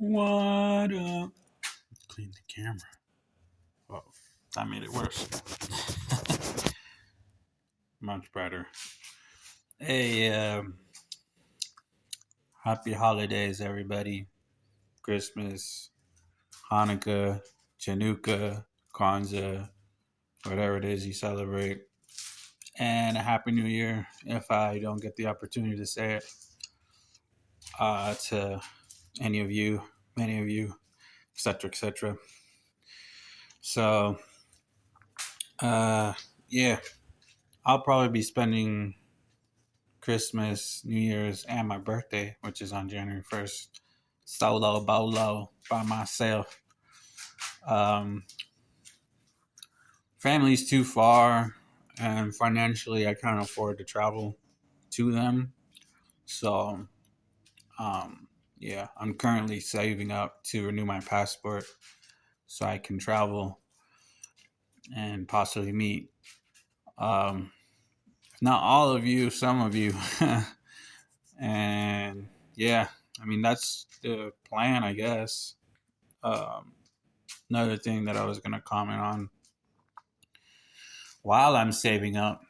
What up? Clean the camera. Oh, that made it worse. Much better. Hey, happy holidays, everybody. Christmas, Hanukkah, Chanukah, Kwanzaa, whatever it is you celebrate. And a happy new year if I don't get the opportunity to say it to any of you, many of you, etc., etc. So, uh, yeah, I'll probably be spending Christmas, New Year's, and my birthday, which is on January 1st, solo bolo by myself. Um, Family's too far, and financially, I can't afford to travel to them. So, yeah, I'm currently saving up to renew my passport so I can travel and possibly meet, um, not all of you, some of you. And yeah, I mean, that's the plan, I guess. Um, Another thing that I was going to comment on while I'm saving up,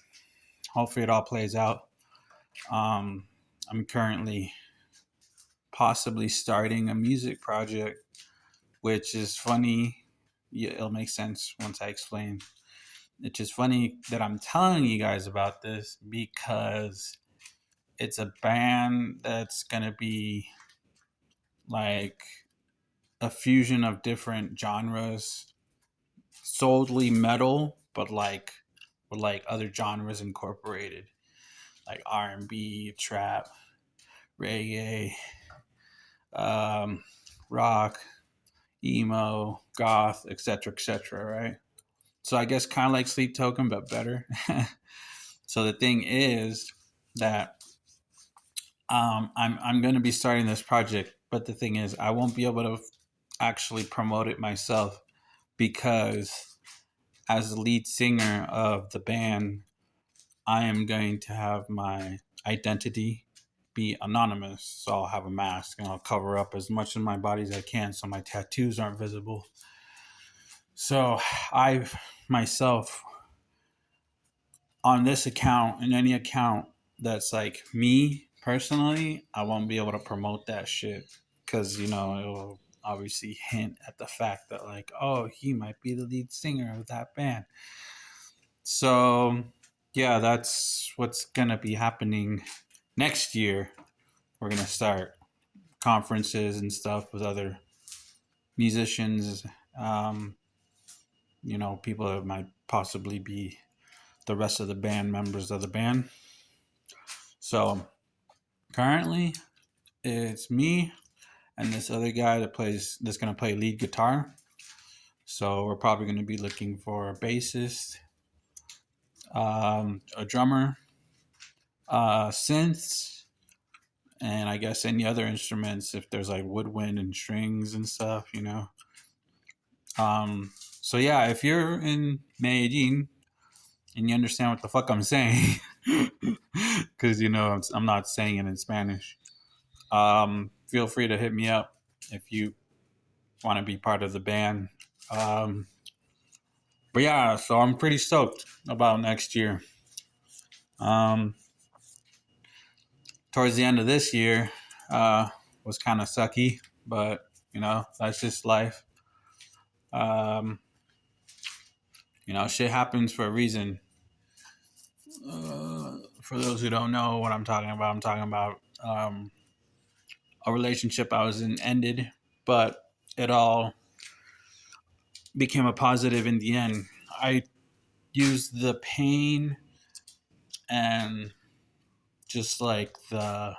hopefully it all plays out. Um, I'm currently possibly starting a music project, which is funny. Yeah, it'll make sense once I explain. It's just funny that I'm telling you guys about this because it's a band that's going to be like a fusion of different genres, solely metal, but like with like other genres incorporated, like R&B, trap, reggae, um, rock, emo, goth, etc., etc. Right? So I guess kind of like Sleep Token, but better. So the thing is that I'm going to be starting this project, but the thing is I won't be able to actually promote it myself because as the lead singer of the band, I am going to have my identity be anonymous. So I'll have a mask and I'll cover up as much of my body as I can so my tattoos aren't visible. So I myself, on this account and any account that's like me personally, I won't be able to promote that shit because, you know, it will obviously hint at the fact that, like, oh, he might be the lead singer of that band. So, yeah, that's what's going to be happening next year. We're going to start conferences and stuff with other musicians, um, you know, people that might possibly be the rest of the band, members of the band. So, currently, it's me and this other guy that's going to play lead guitar. So, we're probably going to be looking for a bassist, a drummer, synths, and I guess any other instruments if there's like woodwind and strings and stuff, you know. So yeah, if you're in Medellin and you understand what the fuck I'm saying, because you know I'm not saying it in Spanish, feel free to hit me up if you want to be part of the band. Um, but yeah, so I'm pretty stoked about next year. Um, Towards the end of this year was kind of sucky, but you know that's just life. Um, you know, shit happens for a reason. For those who don't know what I'm talking about a relationship I was in ended, but it all became a positive in the end. I used the pain and just like what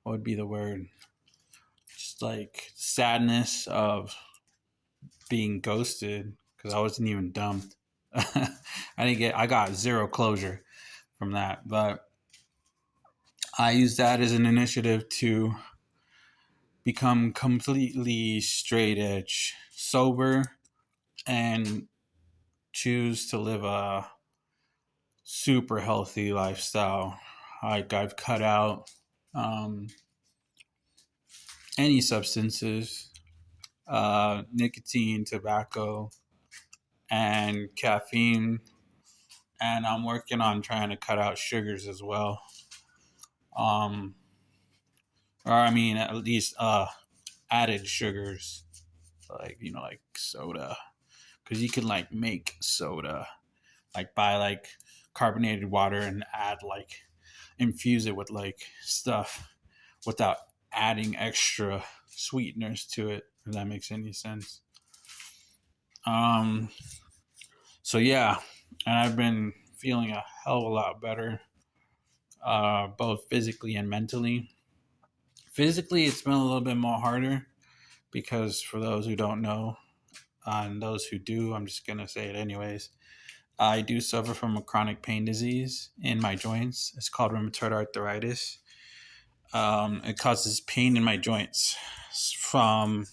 would be the word? Just like sadness of being ghosted because I wasn't even dumped. I got zero closure from that, but I used that as an initiative to become completely straight edge, sober, and choose to live a super healthy lifestyle. Like I've cut out um, any substances, nicotine, tobacco, and caffeine. And I'm working on trying to cut out sugars as well. Um, or I mean, at least added sugars, like like soda, because you can like make soda, like buy like carbonated water and add like infuse it with like stuff without adding extra sweeteners to it. If that makes any sense. Um, so yeah, and I've been feeling a hell of a lot better, both physically and mentally. Physically, it's been a little bit more harder because for those who don't know, and those who do, I'm just gonna say it anyways. I do suffer from a chronic pain disease in my joints. It's called rheumatoid arthritis. It causes pain in my joints from.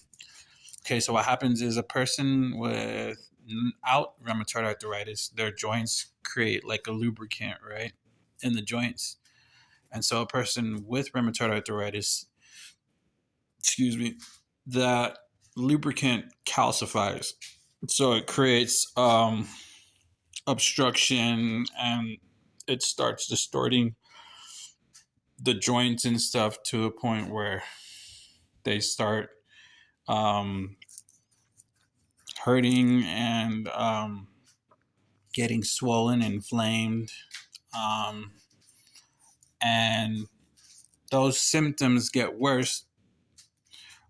Okay, so what happens is a person without rheumatoid arthritis, their joints create like a lubricant, right, in the joints. And so a person with rheumatoid arthritis, excuse me, that lubricant calcifies. So it creates obstruction, and it starts distorting the joints and stuff to a point where they start um, hurting and getting swollen, inflamed, um, and those symptoms get worse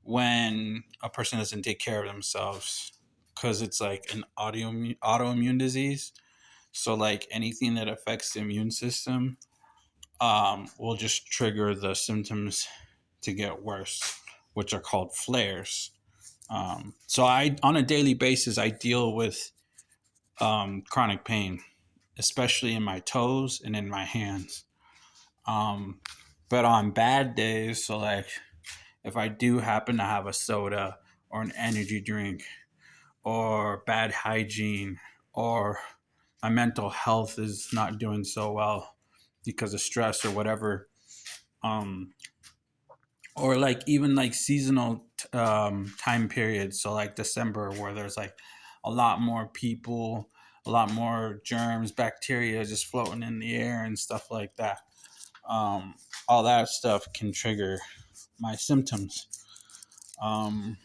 when a person doesn't take care of themselves, because it's like an autoimmune disease. So like anything that affects the immune system will just trigger the symptoms to get worse, which are called flares. So I, on a daily basis, I deal with chronic pain, especially in my toes and in my hands. Um, but on bad days, so like if I do happen to have a soda or an energy drink or bad hygiene, or my mental health is not doing so well because of stress or whatever, um, or like even like seasonal time periods, so like December, where there's like a lot more people, a lot more germs, bacteria just floating in the air and stuff like that. um, all that stuff can trigger my symptoms, um,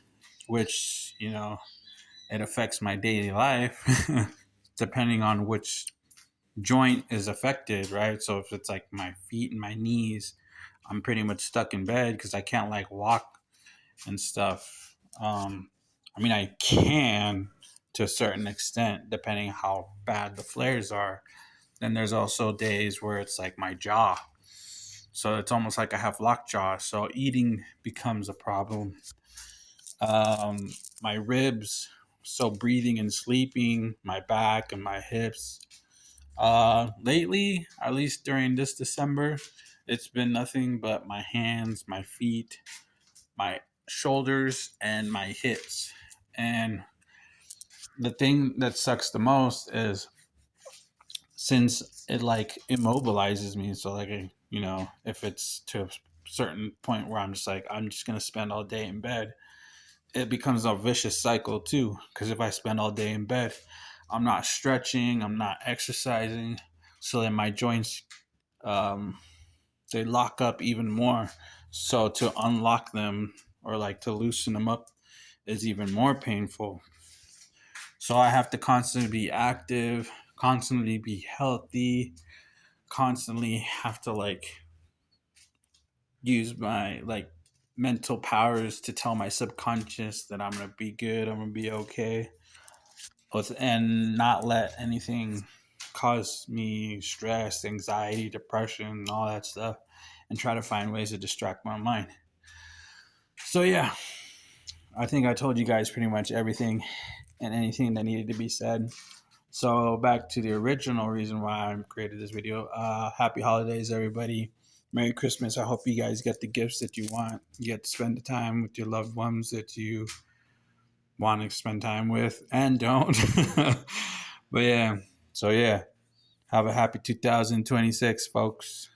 which it affects my daily life depending on which joint is affected, right? So if it's like my feet and my knees, I'm pretty much stuck in bed because I can't like walk and stuff. I mean, I can to a certain extent, depending how bad the flares are. Then there's also days where it's like my jaw. So it's almost like I have lockjaw. So eating becomes a problem. My ribs, so breathing and sleeping, my back and my hips. Lately, at least during this December, it's been nothing but my hands, my feet, my shoulders, and my hips. And the thing that sucks the most is since it like immobilizes me. So like, if it's to a certain point where I'm just like, I'm just gonna spend all day in bed, it becomes a vicious cycle too. Because if I spend all day in bed, I'm not stretching, I'm not exercising, so then my joints, um, they lock up even more. So to unlock them or like to loosen them up is even more painful. So I have to constantly be active, constantly be healthy, constantly have to like use my like mental powers to tell my subconscious that I'm gonna be good, I'm gonna be okay, and not let anything cause me stress, anxiety, depression, all that stuff, and try to find ways to distract my mind. So yeah, I think I told you guys pretty much everything and anything that needed to be said. So back to the original reason why I created this video. Happy holidays, everybody. Merry Christmas. I hope you guys get the gifts that you want. You get to spend the time with your loved ones that you want to spend time with and don't. But yeah, so yeah, have a happy 2026, folks.